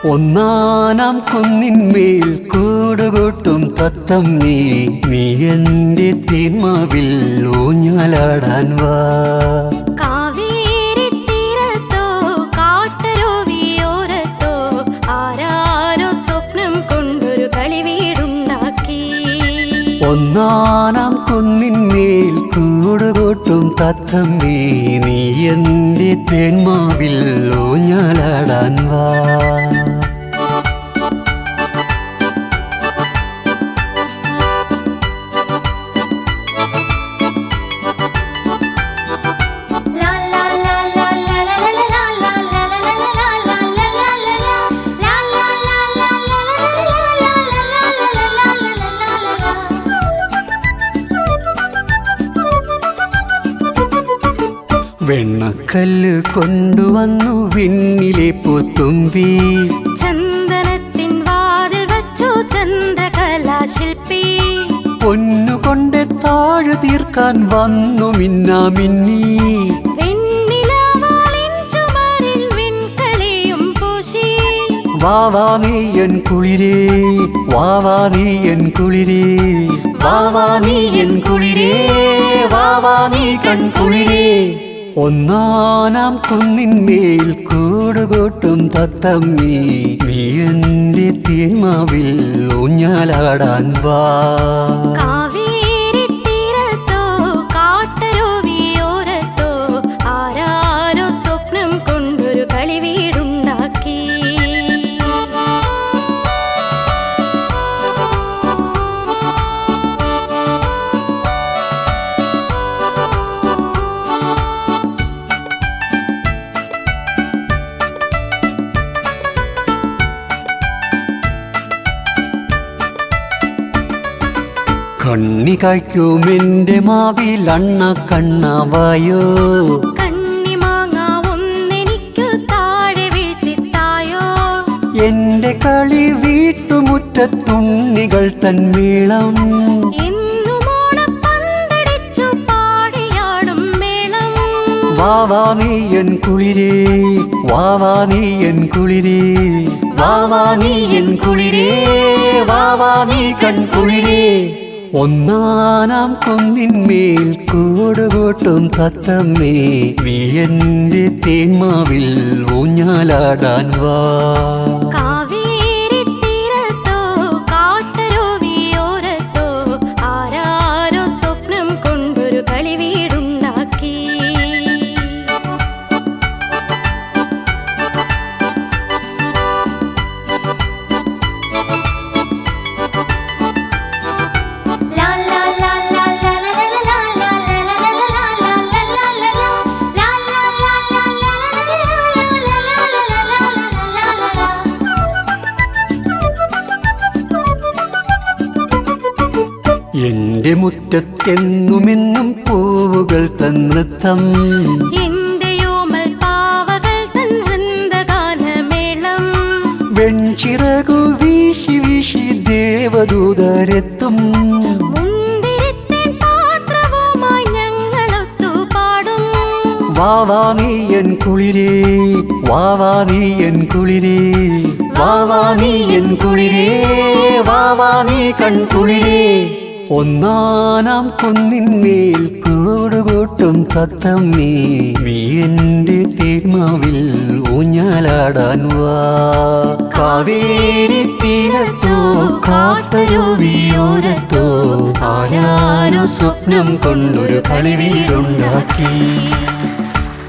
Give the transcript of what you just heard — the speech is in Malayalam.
ഒന്നാനാം കുന്നിന്മേൽ കൂടുകൂട്ടും തത്തമ്മേ, നീ എൻ്റെ തേന്മാവിൽ ഊഞ്ഞാലാടാൻ വാ. കാവേരി തീരത്തോ കാട്ടരുവിയോരത്തോ ആരാരോ സ്വപ്നം കൊണ്ടൊരു കളിവീടുണ്ടാക്കി. ഒന്നാനാം കുന്നിന്മേൽ കൂടുകൂട്ടും തത്തമ്മേ, നീ എൻ്റെ തേന്മാവിൽ ഊഞ്ഞാലാടാൻ വാ. വെണ്ണക്കല്ല് കൊണ്ടുവന്നു വിണ്ണിലെ പൂത്തുമ്പി, ചന്ദനത്തിൻ വാതിൽ വച്ചു ചന്ദ്രകലാശില്പി. പൊന്നുകൊണ്ട് താഴു തീർക്കാൻ വന്നു മിന്നാമിന്നി, വെണ്ണിലാവാലിൻ ചുമരിൽ വെൺകളിയും പൂശി. വാവാ നീ എൻ കുളിരേ, വാവാ നീ എൻ കുളിരേ, വാവാ നീ എൻ കുളിരേ, വാവാ നീ കൺകുളിരേ. ഒന്നാനാം കുന്നിന്മേൽ കൂടുകൂട്ടും തത്തമ്മേ, നീ എൻ്റെ തേന്മാവിൽ ഊഞ്ഞാലാടാൻ വാ. കാവേരി തീരത്തോ കാട്ടരുവിയോരത്തോ ആരാരോ സ്വപ്നം കൊണ്ടൊരു കളിവീടുണ്ടാക്കി. കണ്ണി കായ്ക്കും എൻ്റെ മാവിൽ അണ്ണ കണ്ണാവായോ, കണ്ണിമാങ്ങ ഒന്നെനിക്കു താഴെ വീഴ്ത്തിത്തായോ. എൻ്റെ കളി വീട്ടുമുറ്റത്തുണ്ണികൾ തന്മേളം, എന്നുമോണപ്പന്തടിച്ചു പാടിയാടും മേളം. വാവാ നീ എൻ കുളിരേ, വാവാ നീ എൻ കുളിരേ, വാവാ നീ എൻ കുളിരേ, വാവാ നീ കൺകുളിരേ. ഒന്നാനാം കുന്നിന്മേൽ കൂടുകൂട്ടും തത്തമ്മേ, നീ എൻ്റെ തേന്മാവിൽ ഊഞ്ഞാലാടാൻ വാ. കാവേരി തീരത്തോ കാട്ടരുവിയോരത്തോ ആരാരോ സ്വപ്നം കൊണ്ടൊരു കളിവീടുണ്ടാക്കി. എൻ്റെ മുറ്റത്തെന്നുമെന്നും പൂവുകൾ തൻ നൃത്തം, എന്റെയോമൽ പാവകൾ തൻ വൃന്ദഗാനമേളം. വെൺചിറകു വീശി വീശി ദേവദൂതരെത്തും, മുന്തിരിത്തേൻ പാത്രവുമായി ഞങ്ങളൊത്തു പാടും. വാവാ നീ എൻ കുളിരേ, വാവാ നീ എൻ കുളിരേ, വാവാ നീ എൻ കുളിരേ, വാവാ നീ കൺകുളിരേ. ഒന്നാനാം കുന്നിന്മേൽ കൂടുകൂട്ടും തത്തമ്മേ, നീ എൻ്റെ തേന്മാവിൽ ഊഞ്ഞാലാടാൻ വാ. കാവേരി തീരത്തോ കാട്ടരുവിയോരത്തോ ആരാരോ സ്വപ്നം കൊണ്ടൊരു കളിവീടുണ്ടാക്കി.